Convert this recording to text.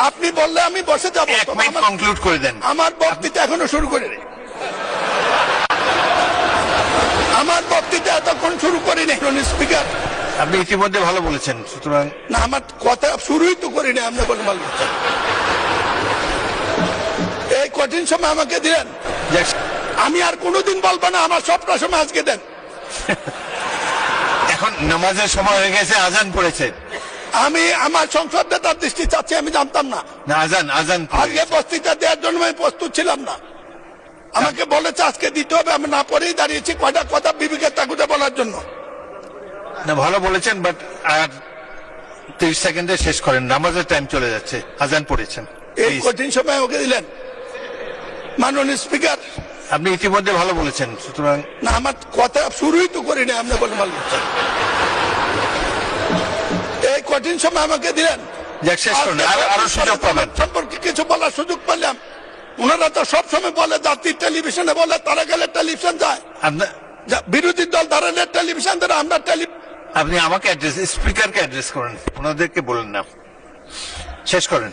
আপনি বললে আমি বসে যাব। কনক্লুড করে দেন। আমার বক্তৃতা এখনো শুরু করিনি, আমার বক্তৃতা এতক্ষণ শুরু করিনি। স্পিকার, আপনি ইতিমধ্যে ভালো বলেছেন, সুতরাং না আমার কথা শুরুই তো করিনি, আপনি বলে ভালো বলছেন। এই কঠিন সময় আমাকে দিলেন, আমি আর কোনোদিন বলবো না আমার সবটা সময় আজকে দেন। এখন নামাজের সময় হয়ে গেছে, আজান পড়েছে। আমি আমার সংসদ নেতার দৃষ্টি চাচ্ছি, আমি জানতাম না। না, আজান আজকে বক্তৃতা দেওয়ার জন্য আমি প্রস্তুত ছিলাম না। আমাকে বলেছে আজকে দিতে হবে, আমি না পড়েই দাঁড়িয়েছি কয়টা কথা বিবেকের তাগুদে বলার জন্য। না, ভালো বলেছেন, বাট আর 30 সেকেন্ডে শেষ করেন, নামাজের টাইম চলে যাচ্ছে, আজান পড়েছেন। এই কঠিন সময় ওকে দিলেন। মাননীয় স্পিকার, আপনি ইতিমধ্যে ভালো বলেছেন, সুতরাং না আমার কথা শুরুই তো করিনি, আপনি বলে ভালো বলছেন। এই কঠিন সময় আমাকে দিলেন, শেষ করেন, আরো সুযোগ পাবেন। সম্পর্কে কিছু বলার সুযোগ পেলাম। ওনারা তো সবসময় বলে জাতির টেলিভিশনে বলে, তারা গেলে টেলিভিশন যায়, বিরোধী দল দাঁড়ালে টেলিভিশন ধরে, আমরা আপনি আমাকে স্পিকারকে অ্যাড্রেস করেন, ওনাদেরকে বলেন না। শেষ করেন।